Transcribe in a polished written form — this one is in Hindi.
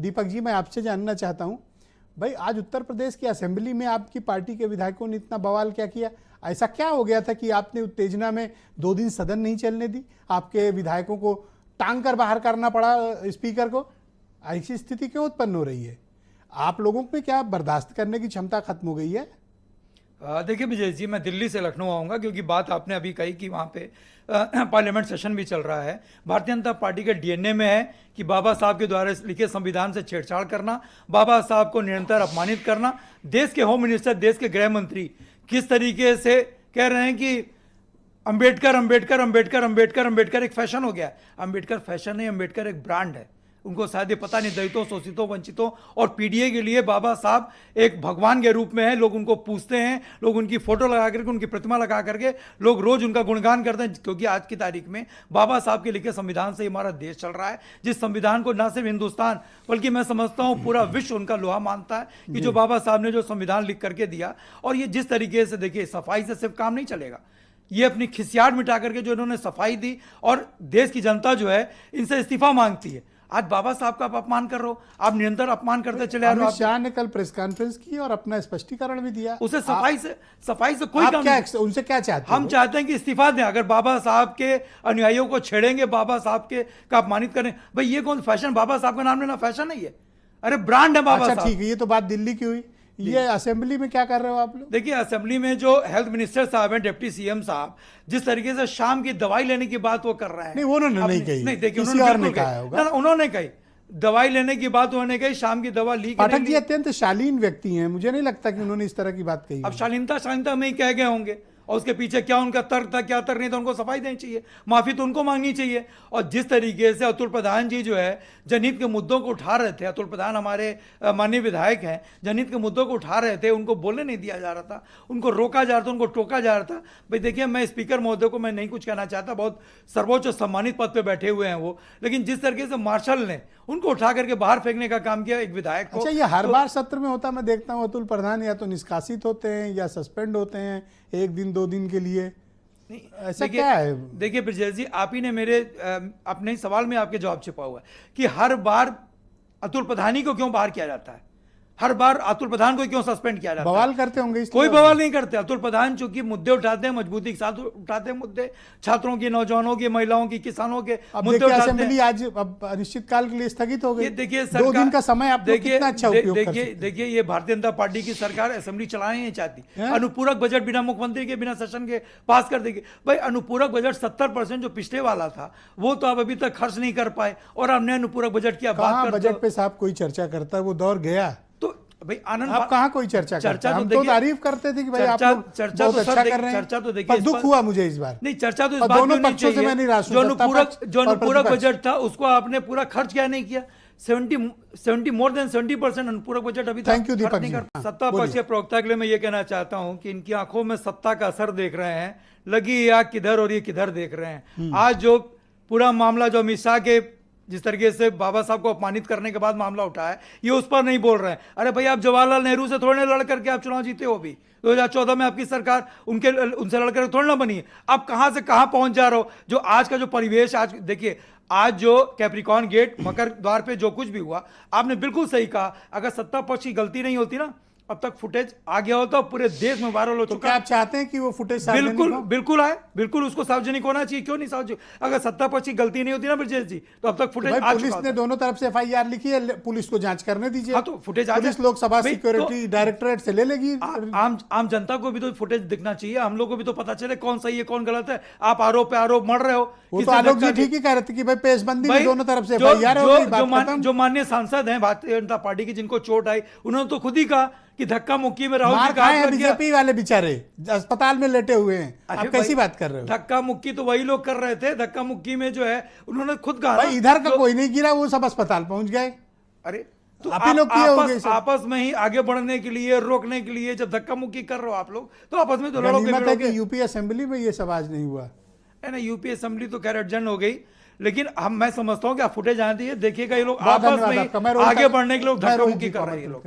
दीपक जी, मैं आपसे जानना चाहता हूं, भाई आज उत्तर प्रदेश की असेंबली में आपकी पार्टी के विधायकों ने इतना बवाल क्या किया? ऐसा क्या हो गया था कि आपने उत्तेजना में 2 दिन सदन नहीं चलने दी? आपके विधायकों को टांग कर बाहर करना पड़ा स्पीकर को? ऐसी स्थिति क्यों उत्पन्न हो रही है? आप लोगों में क्या बर्दाश्त करने की क्षमता खत्म हो गई है? देखिए विजय जी, मैं दिल्ली से लखनऊ आऊँगा क्योंकि बात आपने अभी कही कि वहाँ पे पार्लियामेंट सेशन भी चल रहा है। भारतीय जनता पार्टी के डीएनए में है कि बाबा साहब के द्वारा लिखे संविधान से छेड़छाड़ करना, बाबा साहब को निरंतर अपमानित करना। देश के होम मिनिस्टर, देश के गृह मंत्री किस तरीके से कह रहे हैं कि अंबेडकर अंबेडकर अंबेडकर अंबेडकर अंबेडकर एक फैशन हो गया है। अंबेडकर फैशन नहीं, अंबेडकर एक ब्रांड है। उनको शायद ये पता नहीं, दलितों, शोषितों, वंचितों और पीडीए के लिए बाबा साहब एक भगवान के रूप में है। लोग उनको पूछते हैं, लोग उनकी फोटो लगा करके, उनकी प्रतिमा लगा करके लोग रोज उनका गुणगान करते हैं, क्योंकि आज की तारीख में बाबा साहब के लिखे संविधान से हमारा देश चल रहा है। जिस संविधान को न सिर्फ हिंदुस्तान बल्कि मैं समझता हूँ पूरा विश्व उनका लोहा मानता है कि जो बाबा साहब ने जो संविधान लिख करके दिया। और ये जिस तरीके से, देखिए, सफाई से सिर्फ काम नहीं चलेगा। ये अपनी खिसियाट मिटा करके जो इन्होंने सफाई दी, और देश की जनता जो है इनसे इस्तीफा मांगती है। आज बाबा साहब का आप अपमान कर रहे हो, आप निरंतर अपमान करते चले आ रहे हो। अमित शाह ने कल प्रेस कॉन्फ्रेंस की और अपना स्पष्टीकरण भी दिया। उसे सफाई से कोई काम नहीं। उनसे क्या चाहते हैं? हम चाहते हैं कि इस्तीफा दें। अगर बाबा साहब के अनुयायियों को छेड़ेंगे, बाबा साहब के का अपमानित करें, भाई ये कौन फैशन? बाबा साहब का नाम लेना फैशन नहीं है, अरे ब्रांड है बाबा साहब। ठीक है, ये तो बात दिल्ली की हुई। ये असेंबली में क्या कर रहे हो आप लोग? देखिए, असेंबली में जो हेल्थ मिनिस्टर साहब हैं, डिप्टी सीएम साहब, जिस तरीके से शाम की दवाई लेने की बात वो कर रहे हैं। नहीं, उन्होंने नहीं कही। नहीं, देखिए, उन्होंने कहा होगा। उन्होंने कही दवाई लेने की बात, उन्होंने कही शाम की दवा ली। पाठक जी अत्यंत शालीन व्यक्ति हैं, मुझे नहीं लगता कि उन्होंने इस तरह की बात कही। अब शालीनता में ही कह गए होंगे, और उसके पीछे क्या उनका तर्क था, क्या तर्क नहीं था, उनको सफाई देनी चाहिए, माफी तो उनको मांगनी चाहिए। और जिस तरीके से अतुल प्रधान जी जो है जनहित के मुद्दों को उठा रहे थे, अतुल प्रधान हमारे माननीय विधायक हैं, जनहित के मुद्दों को उठा रहे थे, उनको बोलने नहीं दिया जा रहा था, उनको रोका जा रहा था, उनको टोका जा रहा था। भाई देखिए, मैं स्पीकर महोदय को मैं नहीं कुछ कहना चाहता, बहुत सर्वोच्च सम्मानित पद पर बैठे हुए हैं वो, लेकिन जिस तरीके से मार्शल ने उनको उठा करके बाहर फेंकने का काम किया एक विधायक को। अच्छा, ये हर बार सत्र में होता? मैं देखता हूँ अतुल प्रधान या तो निष्कासित होते हैं या सस्पेंड होते हैं 1 दिन 2 दिन के लिए। नहीं, ऐसा क्या है? देखिए ब्रजेश जी, आप ही ने मेरे अपने सवाल में आपके जवाब छिपा हुआ है कि हर बार अतुल प्रधान को क्यों बाहर किया जाता है, हर बार अतुल प्रधान को क्यों सस्पेंड किया जाता है? बवाल करते होंगे? कोई बवाल नहीं करते। अतुल प्रधान चूंकि मुद्दे उठाते हैं, मजबूती के साथ उठाते हैं मुद्दे, छात्रों की, नौजवानों की, महिलाओं की, किसानों के मुद्दे उठाते हैं। असेंबली आज अनिश्चित काल के लिए स्थगित हो गई। देखिए, 2 दिन का समय आप लोग कितना अच्छा उपयोग कर सकते हैं। देखिए, ये भारतीय जनता पार्टी की सरकार असेंबली चलाना नहीं चाहती। अनुपूरक बजट बिना मुख्यमंत्री के, बिना सेशन के पास कर देगी। भाई अनुपूरक बजट 70% जो पिछले वाला था वो तो आप अभी तक खर्च नहीं कर पाए, और हमने अनुपूरक बजट की बात कर। बजट पे साहब कोई चर्चा करता है? वो दौर गया। भाई आनंद, आप कहाँ कोई चर्चा करते हैं? हम तो तारीफ करते थे कि भाई आप लोग चर्चा बहुत तो अच्छा कर रहे हैं। चर्चा तो देखिए, दुख हुआ मुझे इस बार। नहीं, चर्चा तो इस बात दोनों पक्षों से मैं निराश हूं। जो अनुपूरक बजट था उसको आपने पूरा खर्च क्या नहीं किया। 70% अनुपूरक बजट अभी थैंक यू दीपक जी। सत्ता पक्ष के प्रवक्ता के लिए मैं ये कहना चाहता हूं कि इनकी आंखों में सत्ता का असर देख रहे हैं, लगी आग किधर और ये किधर देख रहे हैं। आज जो पूरा मामला जो अमित शाह के जिस तरीके से बाबा साहब को अपमानित करने के बाद मामला उठा है, ये उस पर नहीं बोल रहे हैं। अरे भाई, आप जवाहरलाल नेहरू से थोड़े लड़ करके आप चुनाव जीते हो। भी 2014 में आपकी सरकार उनसे लड़कर थोड़ी ना बनी है। आप कहां से कहां पहुंच जा रहे हो। जो आज का जो परिवेश, आज देखिए, आज जो कैप्रिकॉन गेट, मकर द्वार पे जो कुछ भी हुआ, आपने बिल्कुल सही कहा। अगर सत्ता पक्ष की गलती नहीं होती ना, अब तक फुटेज आ गया होता, पूरे देश में वायरल हो चुका। क्या आप चाहते हैं कि वो फुटेज बिल्कुल आए, बिल्कुल उसको सार्वजनिक होना चाहिए। क्यों नहीं सार्वजनिक? अगर सत्ता पक्ष की गलती नहीं होती ना ब्रजेश जी, तो अब तक फुटेज आ पुलिस ने दोनों तरफ से एफआईआर लिखी है, पुलिस को जांच करने दीजिए। हाँ, तो footage police Lok Sabha security directorate से ले लेगी। आम जनता को भी तो फुटेज दिखना चाहिए, हम लोग को भी तो पता चले कौन सही है कौन गलत है। आप आरोप पे आरोप मर रहे हो। वो तो आलोक जी ठीक ही कह रहे थे कि भाई पेशबंदी में दोनों तरफ से एफआईआर होगी। जो माननीय सांसद हैं भारतीय जनता पार्टी के, जिनको चोट आई, उन्होंने तो खुद ही कहा कि धक्का मुक्की में राहुल जी का बीजेपी वाले बेचारे अस्पताल में लेटे हुए हैं। आप कैसी बात कर रहे हो? धक्का मुक्की तो वही लोग कर रहे थे। धक्का मुक्की में जो है उन्होंने खुद कहा, भाई इधर का कोई नहीं गिरा, वो सब अस्पताल पहुंच गए। अरे तो आपस में ही आगे बढ़ने के लिए, रोकने के लिए जब धक्का मुक्की कर रहे हो आप लोग, तो आपस में तो लड़ोगे। यूपी असेंबली में ये सब आज नहीं हुआ है ना। यूपी असेंबली तो खैर एडजर्न हो गई, लेकिन मैं समझता हूँ कि आप फुटेज आती है, देखिएगा ये लोग आपस में आगे बढ़ने के लिए धक्का मुक्की कर रहे हैं ये लोग।